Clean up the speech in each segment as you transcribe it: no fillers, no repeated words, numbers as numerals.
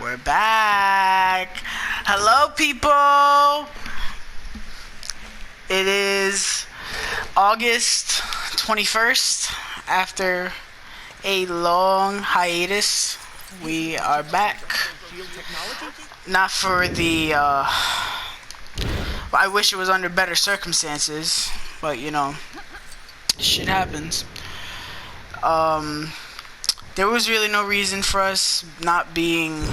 We're back. Hello, people. It is August 21st. After a long hiatus, we are back. Not for the, I wish it was under better circumstances, but you know, shit happens. There was really no reason for us not being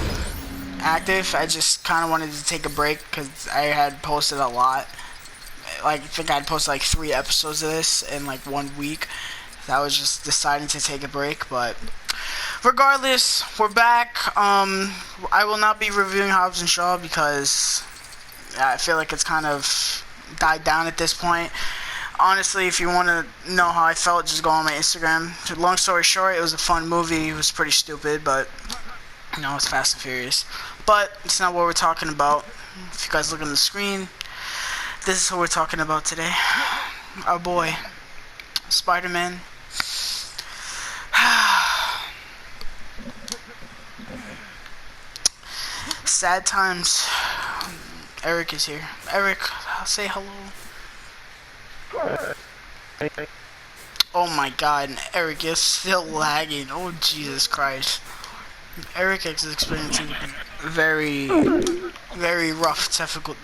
active. I just kind of wanted to take a break because I had posted a lot. Like, I think I had posted like 3 episodes of this in like 1 week. I was just deciding to take a break, but regardless, we're back. I will not be reviewing Hobbs and Shaw because I feel like it's kind of died down at this point. Honestly, if you want to know how I felt, just go on my Instagram. Long story short, it was a fun movie. It was pretty stupid, but you know, it's Fast and Furious. But it's not what we're talking about. If you guys look on the screen, this is what we're talking about today. Our boy, Spider-Man. Sad times. Eric is here. Eric, say hello. Oh my god, Eric is still lagging. Oh Jesus Christ. Eric is experiencing very rough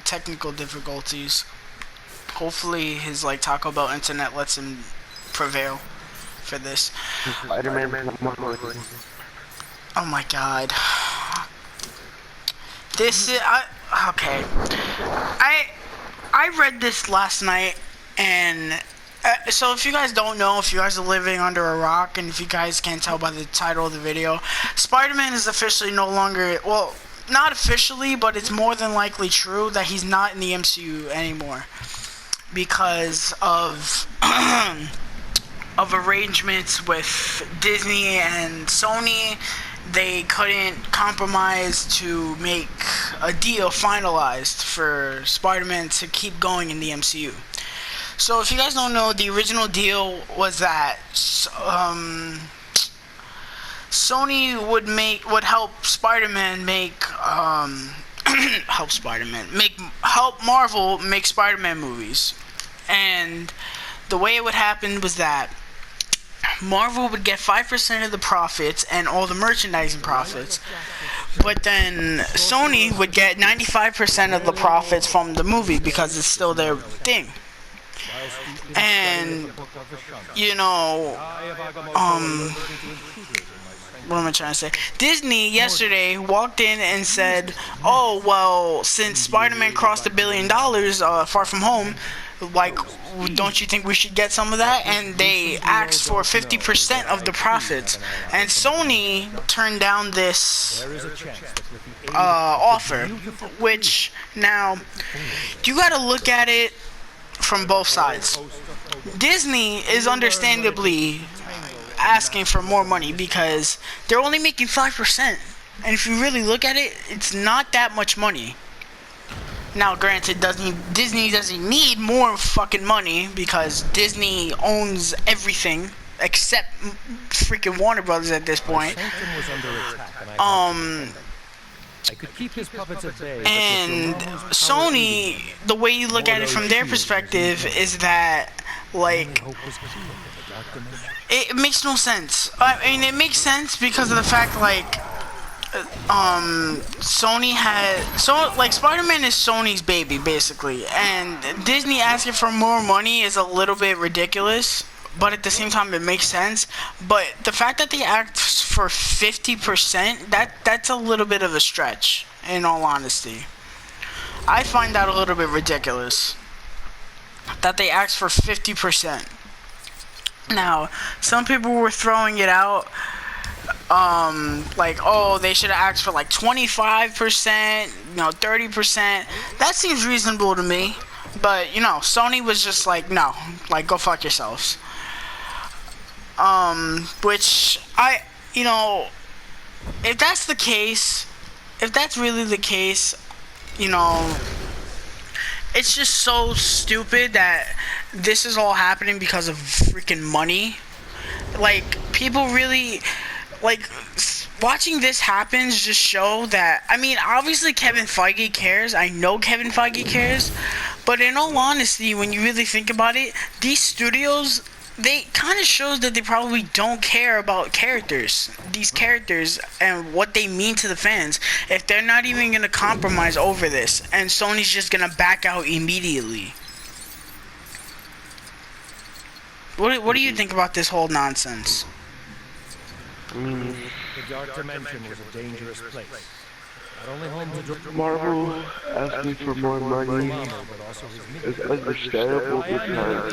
technical difficulties. Hopefully his like Taco Bell internet lets him prevail for this. Oh my god. This is okay. I read this last night. And so if you guys don't know, if you guys are living under a rock, and if you guys can't tell by the title of the video, Spider-Man is officially no longer, well, not officially, but it's more than likely true that he's not in the MCU anymore because of arrangements with Disney and Sony. They couldn't compromise to make a deal finalized for Spider-Man to keep going in the MCU. So if you guys don't know, the original deal was that Sony would help Spider-Man help Marvel make Spider-Man movies. And the way it would happen was that Marvel would get 5% of the profits and all the merchandising profits, but then Sony would get 95% of the profits from the movie because it's still their thing. And you know, what am I trying to say? Disney yesterday walked in and said, "Oh well, since Spider-Man crossed $1 billion, Far From Home, like, don't you think we should get some of that?" And they asked for 50% of the profits, and Sony turned down this offer. Which now you got to look at it from both sides. Disney is understandably asking for more money because they're only making 5%, and if you really look at it, it's not that much money. Now granted, Disney doesn't need more fucking money because Disney owns everything except freaking Warner Brothers at this point. I could keep his puppets at bay, and Sony, the way you look at it from their perspective is that, like, it makes no sense. I mean, it makes sense because of the fact, like, Sony like, Spider-Man is Sony's baby, basically, and Disney asking for more money is a little bit ridiculous, but at the same time it makes sense. But the fact that they asked for 50%, that's a little bit of a stretch, in all honesty. I find that a little bit ridiculous that they asked for 50%. Now, some people were throwing it out like, oh, they should have asked for like 25%, 30%. That seems reasonable to me. But, you know, Sony was just like, no, like, go fuck yourselves. Which if that's the case, if that's really the case, it's just so stupid that this is all happening because of freaking money. Like, people really, like, watching this happen just show that, I mean, obviously Kevin Feige cares. I know Kevin Feige cares. But in all honesty, when you really think about it, these studios, they kind of shows that they probably don't care about these characters and what they mean to the fans, if they're not even going to compromise over this, and Sony's just going to back out immediately. What do you think about this whole nonsense? The dark dimension was a dangerous place. Not only home to Marvel asking for more money is understandable because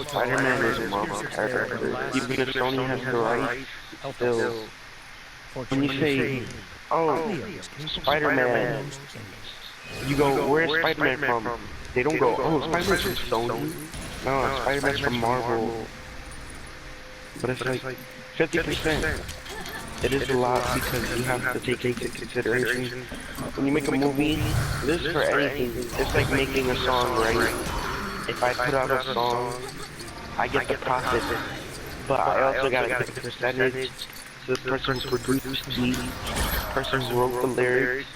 Spider-Man is a Marvel character. Even if Sony has the rights, still, when you say, oh, Spider-Man, you go, where's Spider-Man from? They don't go, oh, Spider-Man's from Sony. No, Spider-Man's from Marvel. But it's like 50%. It is a lot because you have to take into consideration when you make a movie. This is for anything. It's like making a song, right? If I put out a song, I get the profit, but I also gotta get the percentage. So the person who produced the beat, the person who wrote the lyrics.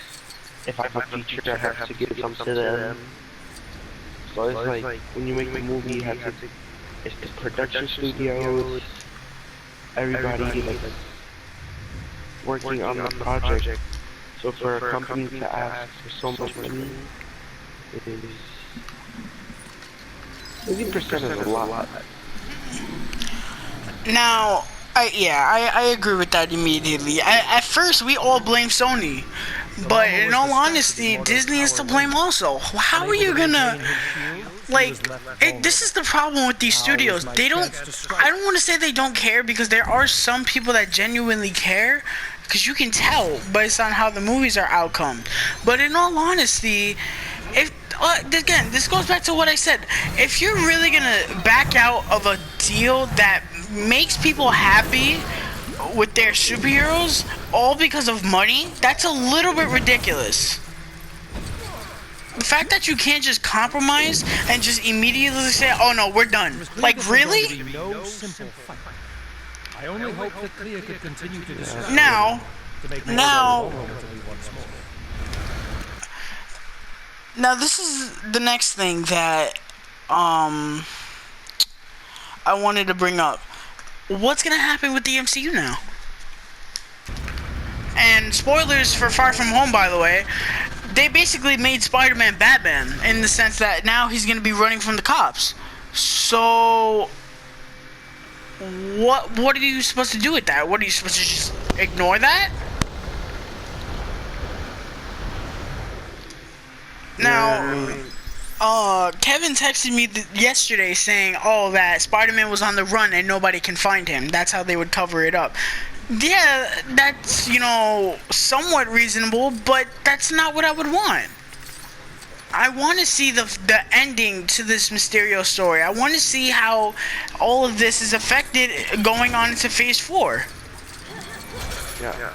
If I have a feature, I have to give some to them. So it's like when you make a movie, you have to. It's the production studios, everybody like working on the project. So for a company to ask for so much money, it is 50% is a lot. Now, I agree with that immediately. At first, we all blame Sony. But in all honesty, Disney is to blame also. How are you gonna, like, this is the problem with these studios. I don't want to say they don't care, because there are some people that genuinely care, because you can tell based on how the movies are outcome. But in all honesty, again, this goes back to what I said. If you're really gonna back out of a deal that makes people happy with their superheroes all because of money, that's a little bit ridiculous. The fact that you can't just compromise and just immediately say, oh no, we're done. Like, really? I only hope that Clea could continue to Now this is the next thing that I wanted to bring up. What's gonna happen with the MCU now? And spoilers for Far From Home, by the way, they basically made Spider-Man Batman, in the sense that now he's gonna be running from the cops. So what are you supposed to do with that? What are you supposed to just ignore that? Now, Kevin texted me yesterday saying, oh, that Spider-Man was on the run and nobody can find him. That's how they would cover it up. Yeah, that's, somewhat reasonable, but that's not what I would want. I want to see the ending to this Mysterio story. I want to see how all of this is affected going on into Phase 4. Yeah.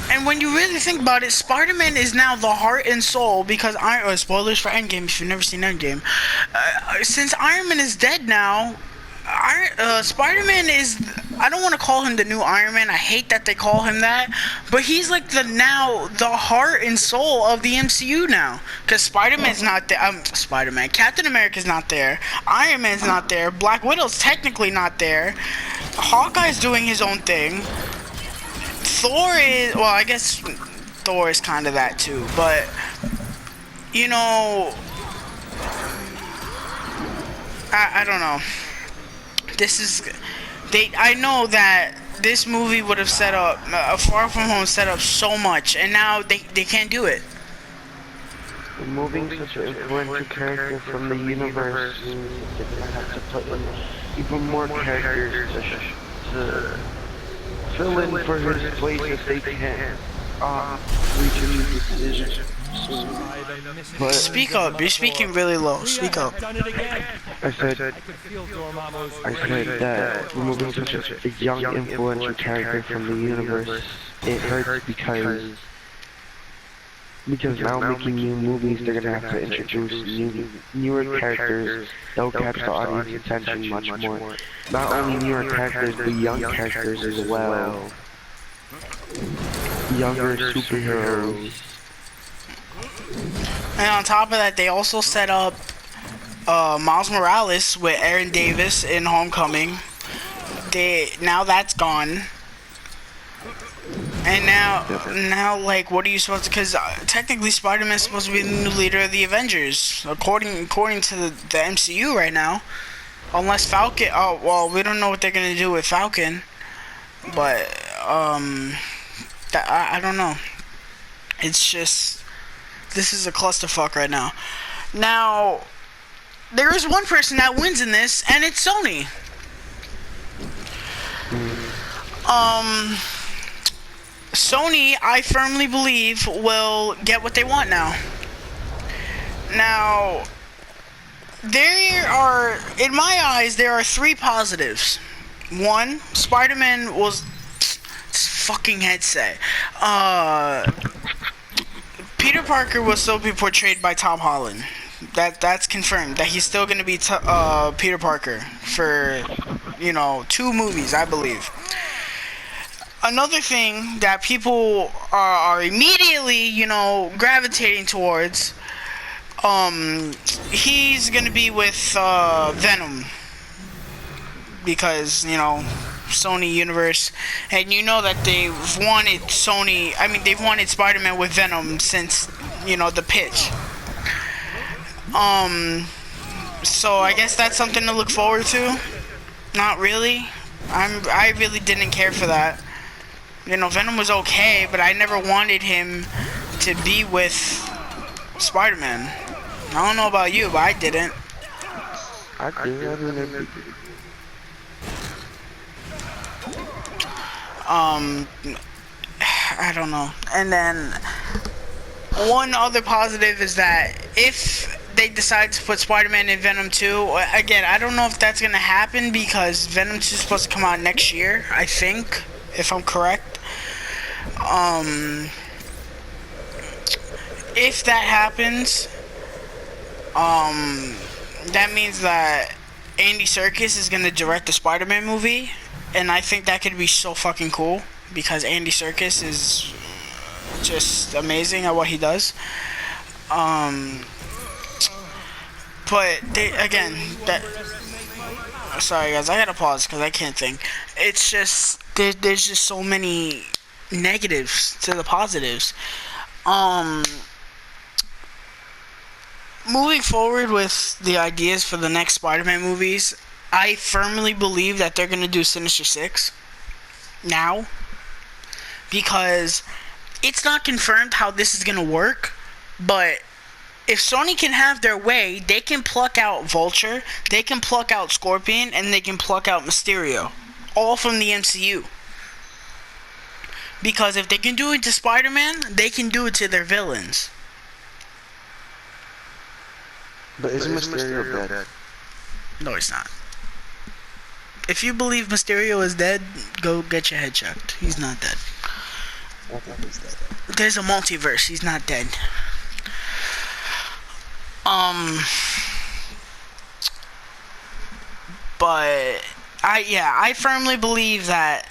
And when you really think about it, Spider-Man is now the heart and soul, because spoilers for Endgame if you've never seen Endgame. Since Iron Man is dead now, Spider-Man is, I don't want to call him the new Iron Man. I hate that they call him that, but he's like the heart and soul of the MCU now. Because Spider-Man's not there. Captain America's not there. Iron Man's not there. Black Widow's technically not there. Hawkeye's doing his own thing. Thor is, well, I guess Thor is kind of that too, but I don't know. I know that this movie would have set up, Far From Home set up so much, and now they can't do it. Removing such an influential character from the universe, they're gonna have to put in even more characters to fill in for his place if they can't reach a new decision. But Speak up, you're speaking really low. Speak up. I said that removing such a young, influential character from the universe, it hurts because now making new movies, they're gonna have to introduce newer characters that will catch the audience attention much more. Not only newer characters, but young characters as well. younger superheroes. And on top of that, they also set up Miles Morales with Aaron Davis in Homecoming. Now that's gone. And now, like, what are you supposed to? Because technically, Spider-Man's supposed to be the new leader of the Avengers, according to the MCU right now. Unless Falcon. Oh well, we don't know what they're gonna do with Falcon. But I don't know. It's just this is a clusterfuck right now. Now, there is one person that wins in this, and it's Sony. Sony, I firmly believe, will get what they want now. Now, there are, in my eyes, there are three positives. One, Spider-Man was this fucking headset. Peter Parker will still be portrayed by Tom Holland. That's confirmed. That he's still gonna be Peter Parker for 2 movies, I believe. Another thing that people are immediately, gravitating towards, he's gonna be with Venom, because Sony universe, and that they've wanted they've wanted Spider-Man with Venom since the pitch. So I guess that's something to look forward to. Not really. I really didn't care for that. Venom was okay, but I never wanted him to be with Spider-Man. I don't know about you, but I didn't. I did. I don't know. And then one other positive is that if they decide to put Spider-Man in Venom 2, again, I don't know if that's gonna happen because Venom 2 is supposed to come out next year, I think, if I'm correct. If that happens, that means that Andy Serkis is gonna direct the Spider-Man movie, and I think that could be so fucking cool because Andy Serkis is just amazing at what he does. But sorry guys, I gotta pause because I can't think. It's just there's just so many negatives to the positives. Moving forward with the ideas for the next Spider-Man movies, I firmly believe that they're gonna do Sinister Six now, because it's not confirmed how this is gonna work, but if Sony can have their way, they can pluck out Vulture, they can pluck out Scorpion, and they can pluck out Mysterio, all from the MCU. Because if they can do it to Spider-Man, they can do it to their villains. But isn't Mysterio dead? No, he's not. If you believe Mysterio is dead, go get your head checked. He's not dead. There's a multiverse. He's not dead. But I firmly believe that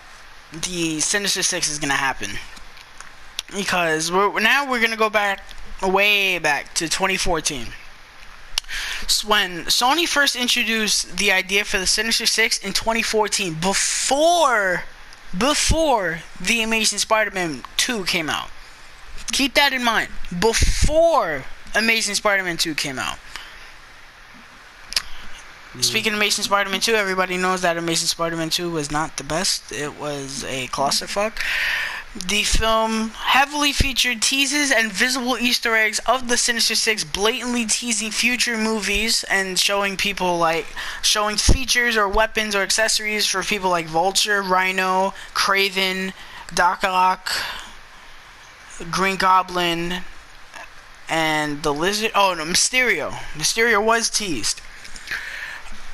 the Sinister Six is gonna happen, because we're gonna go way back to 2014. When Sony first introduced the idea for the Sinister Six in 2014, before the Amazing Spider-Man 2 came out. Keep that in mind. Before Amazing Spider-Man 2 came out. Speaking of Amazing Spider-Man 2, everybody knows that Amazing Spider-Man 2 was not the best. It was a clusterfuck. The film heavily featured teases and visible Easter eggs of the Sinister Six, blatantly teasing future movies and showing features or weapons or accessories for people like Vulture, Rhino, Kraven, Doc Ock, Green Goblin, and the Lizard. Oh no, Mysterio. Mysterio was teased.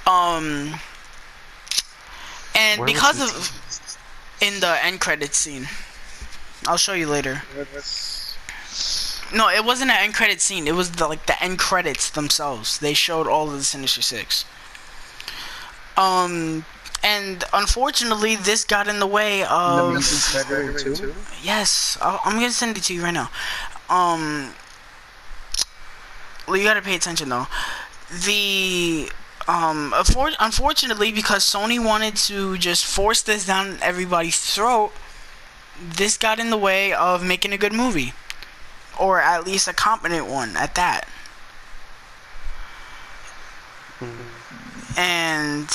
And because of in the end credits scene, I'll show you later. No, it wasn't an end credit scene. It was the end credits themselves. They showed all of the Sinister Six. And And unfortunately, this got in the way of. Spider-Man 2? Yes, I'm gonna send it to you right now. Well, you gotta pay attention though. Unfortunately, because Sony wanted to just force this down everybody's throat, this got in the way of making a good movie, or at least a competent one at that. And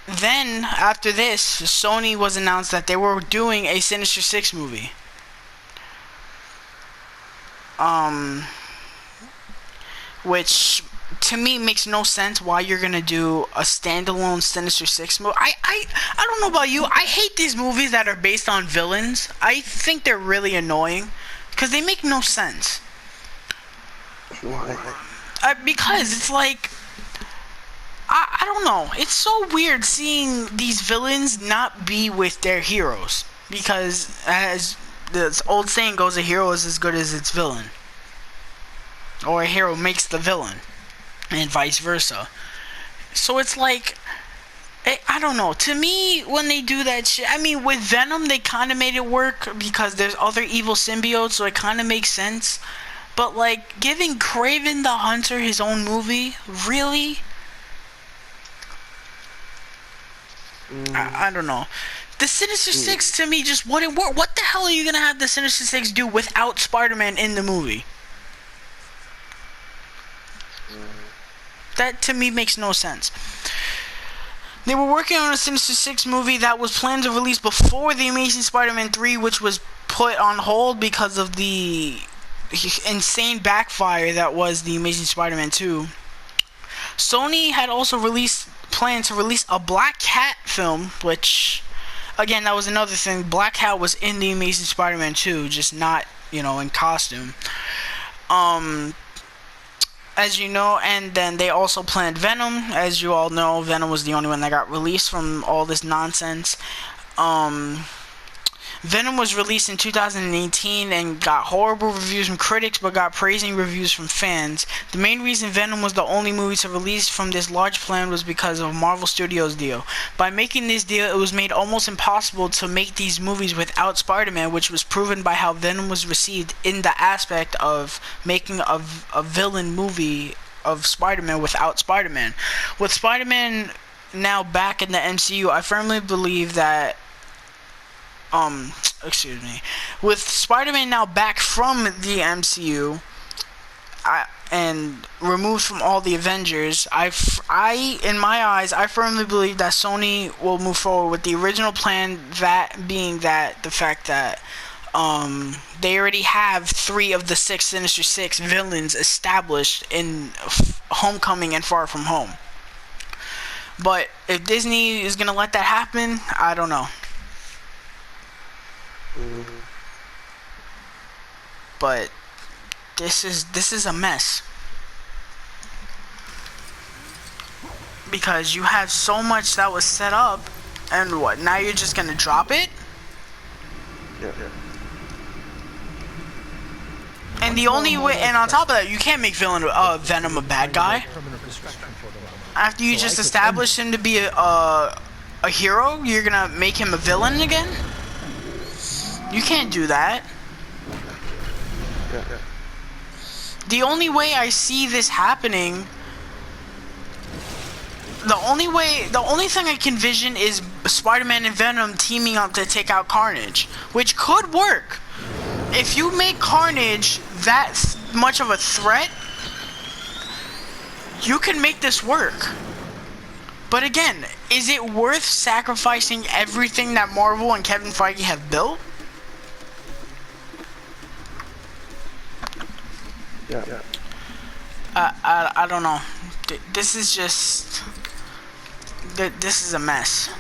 then after this, Sony was announced that they were doing a Sinister Six movie. Which to me makes no sense why you're gonna do a standalone Sinister Six movie. I don't know about you. I hate these movies that are based on villains. I think they're really annoying because they make no sense. Why? Because it's like, I don't know. It's so weird seeing these villains not be with their heroes. Because as the old saying goes, a hero is as good as its villain. Or a hero makes the villain. And vice versa. So it's like, I don't know. To me, when they do that shit, I mean, with Venom, they kind of made it work because there's other evil symbiotes, so it kind of makes sense. But, like, giving Kraven the Hunter his own movie? Really? I don't know. The Sinister Six, to me, just wouldn't work. What the hell are you going to have the Sinister Six do without Spider-Man in the movie? That, to me, makes no sense. They were working on a Sinister Six movie that was planned to release before The Amazing Spider-Man 3, which was put on hold because of the insane backfire that was The Amazing Spider-Man 2. Sony had also planned to release a Black Cat film, which, again, that was another thing. Black Cat was in The Amazing Spider-Man 2, just not, in costume. As you know, and then they also planned Venom. As you all know, Venom was the only one that got released from all this nonsense. Venom was released in 2018 and got horrible reviews from critics, but got praising reviews from fans. The main reason Venom was the only movie to release from this large plan was because of Marvel Studios' deal. By making this deal, it was made almost impossible to make these movies without Spider-Man, which was proven by how Venom was received in the aspect of making a villain movie of Spider-Man without Spider-Man. With Spider-Man now back in the MCU, I firmly believe that with Spider-Man now back from the MCU and removed from all the Avengers, in my eyes, I firmly believe that Sony will move forward with the original plan, that being that the fact that they already have 3 of the 6 Sinister Six villains established in Homecoming and Far From Home. But if Disney is gonna let that happen, I don't know. But this is a mess, because you had so much that was set up, and what, now you're just gonna drop it? Yeah. And the only way, and on top of that, you can't make Venom a bad guy after you just established him to be a hero. You're gonna make him a villain again? You can't do that. Yeah. The only way I see this happening, the only thing I can envision is Spider-Man and Venom teaming up to take out Carnage, which could work. If you make Carnage that much of a threat, you can make this work. But again, is it worth sacrificing everything that Marvel and Kevin Feige have built? Yeah. I don't know. This is just... This is a mess.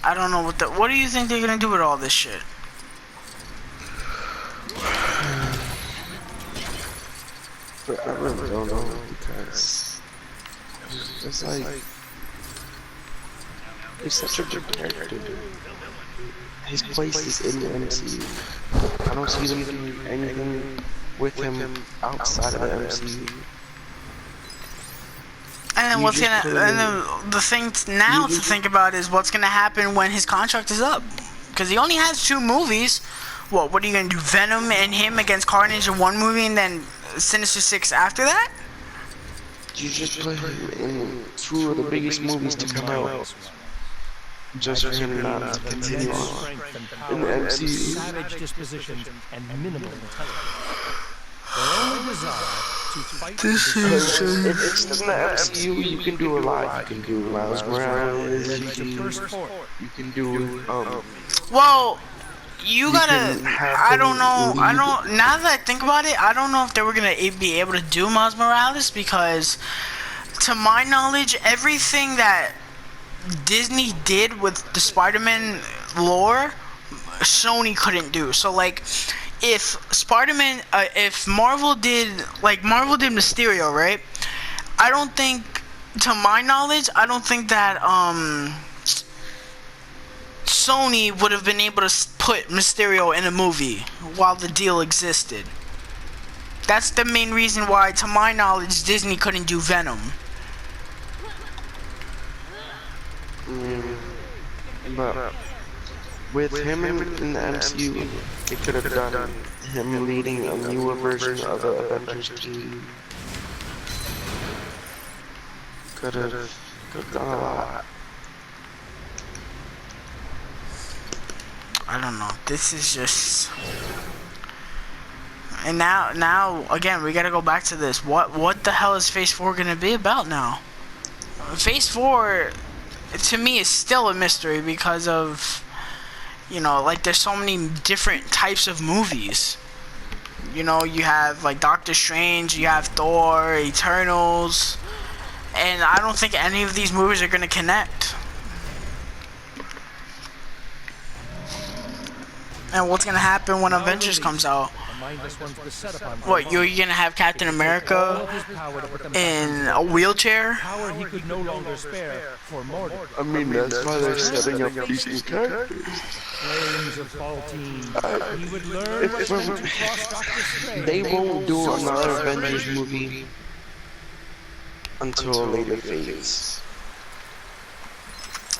I don't know what do you think they're gonna do with all this shit? I really don't know, because it's like, he's such a good character. His place is in the MCU. I don't see them doing anything with him outside of the MCU. then You just put him in. the thing now to think about is what's gonna happen when his contract is up, because he only has 2 movies. What are you gonna do? Venom and him against Carnage in one movie, and then Sinister Six after that? You just put him in 2 of the biggest movies to come out. Just for him not to continue on in the MCU. Savage dispositions and minimal intelligence. Their only desire to fight. This is If it's in the MCU, you can do a lot. You can do Miles Morales. You can do well. You gotta. can have I don't him know. I lead. don't. Now that I think about it, I don't know if they were gonna be able to do Miles Morales, because, to my knowledge, everything that Disney did with the Spider-Man lore, Sony couldn't do. So like, if Spider-Man, if Marvel did Mysterio, right? I don't think, to my knowledge, I don't think that Sony would have been able to put Mysterio in a movie while the deal existed. That's the main reason why, to my knowledge, Disney couldn't do Venom. But with him in the MCU, they could have done him leading a newer version of the Avengers team. Could have done a lot. I don't know. This is just. And now again, we gotta go back to this. What the hell is Phase 4 gonna be about now? Phase 4, to me, is still a mystery because of, like, there's so many different types of movies. You have like Doctor Strange, you have Thor, Eternals, and I don't think any of these movies are gonna connect. And what's gonna happen when Avengers comes out? What, you're gonna have Captain America in a wheelchair? I mean, that's why they're setting up these new characters. They won't do another Avengers movie until a later phase.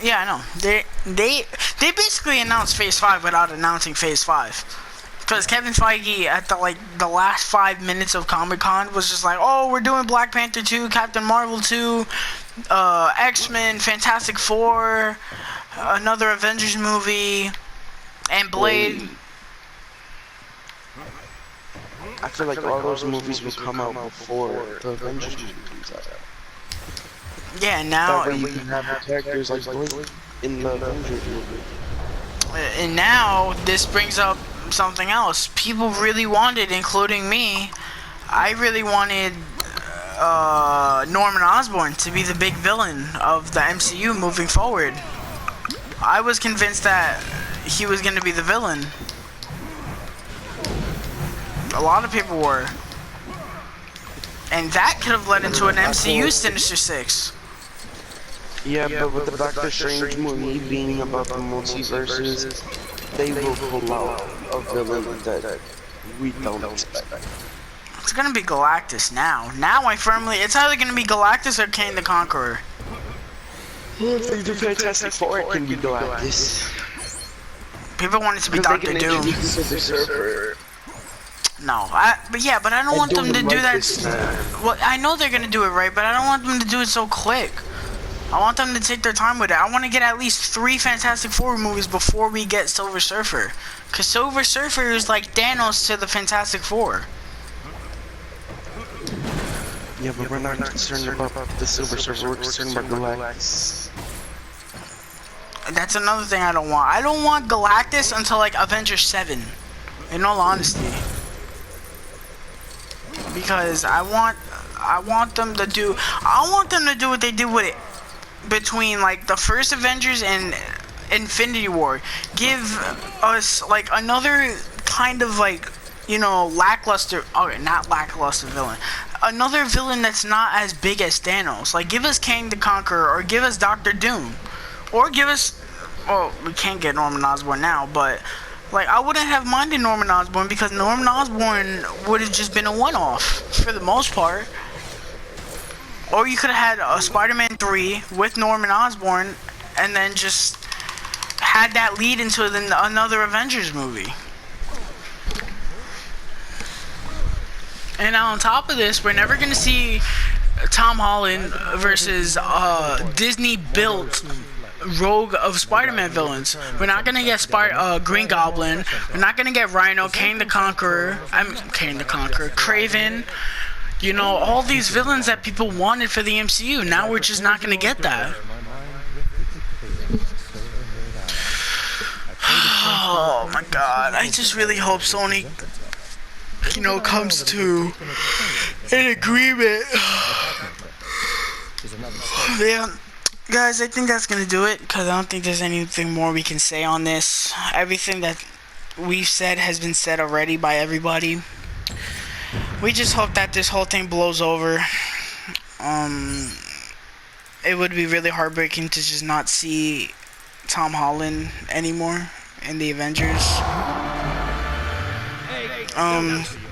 Yeah, I know. They basically announced Phase 5 without announcing Phase 5. Because Kevin Feige, at the last 5 minutes of Comic-Con, was just like, oh, we're doing Black Panther 2, Captain Marvel 2, X-Men, Fantastic Four, another Avengers movie, and Blade. I feel like all those movies will come out before the Avengers movie comes out. Yeah, now. That way you can have the characters like Blade in the Avengers movie. And now this brings up something else. People really wanted, including me, I really wanted Norman Osborn to be the big villain of the MCU moving forward. I was convinced that he was going to be the villain. A lot of people were. And that could have led into an MCU Sinister Six. Yeah, but with the Doctor Strange movie being about the multiverses, they will pull out a villain that we don't expect. It's gonna be Galactus now. It's either gonna be Galactus or Kang the Conqueror. I think the Fantastic Four can be Galactus. People want it to be Doctor Doom. No, but I don't want them to do that. Well, I know they're gonna do it right, but I don't want them to do it so quick. I want them to take their time with it. I want to get at least 3 Fantastic Four movies before we get Silver Surfer. Because Silver Surfer is like Thanos to the Fantastic Four. Yeah, but we're not concerned about the Silver Surfer, we're concerned about Galactus. That's another thing I don't want. I don't want Galactus until like Avengers 7. In all honesty. Because I want them to do what they did with it. Between like the first Avengers and Infinity War, give us like another kind of like, lackluster, not lackluster villain, another villain that's not as big as Thanos. Like, give us Kang the Conqueror, or give us Doctor Doom, or give us, well, we can't get Norman Osborn now, but like, I wouldn't have minded Norman Osborn, because Norman Osborn would have just been a one-off for the most part. Or you could have had a Spider-Man 3 with Norman Osborn, and then just had that lead into another Avengers movie. And on top of this, we're never going to see Tom Holland versus Disney-built rogue of Spider-Man villains. We're not going to get Green Goblin. We're not going to get Rhino, Kane the Conqueror, Kraven. You know, all these villains that people wanted for the MCU. Now we're just not going to get that. Oh my god. I just really hope Sony, you know, comes to an agreement. Yeah. Guys, I think that's going to do it, because I don't think there's anything more we can say on this. Everything that we've said has been said already by everybody. We just hope that this whole thing blows over. It would be really heartbreaking to just not see Tom Holland anymore in the Avengers.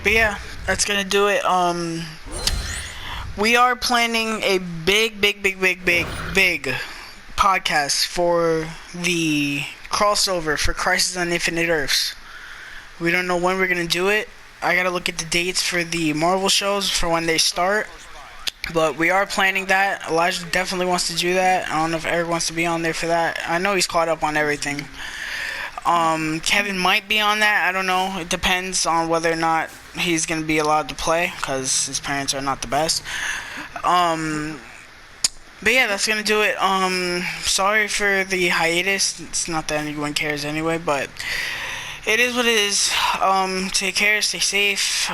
But yeah, that's gonna do it. We are planning a big podcast for the crossover for Crisis on Infinite Earths. We don't know when we're gonna do it. I gotta look at the dates for the Marvel shows for when they start. But we are planning that. Elijah definitely wants to do that. I don't know if Eric wants to be on there for that. I know he's caught up on everything. Kevin might be on that. I don't know. It depends on whether or not he's going to be allowed to play, because his parents are not the best. But yeah, that's going to do it. Sorry for the hiatus. It's not that anyone cares anyway, but it is what it is. Take care, stay safe.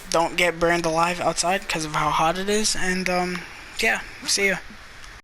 Don't get burned alive outside because of how hot it is. And yeah, see ya.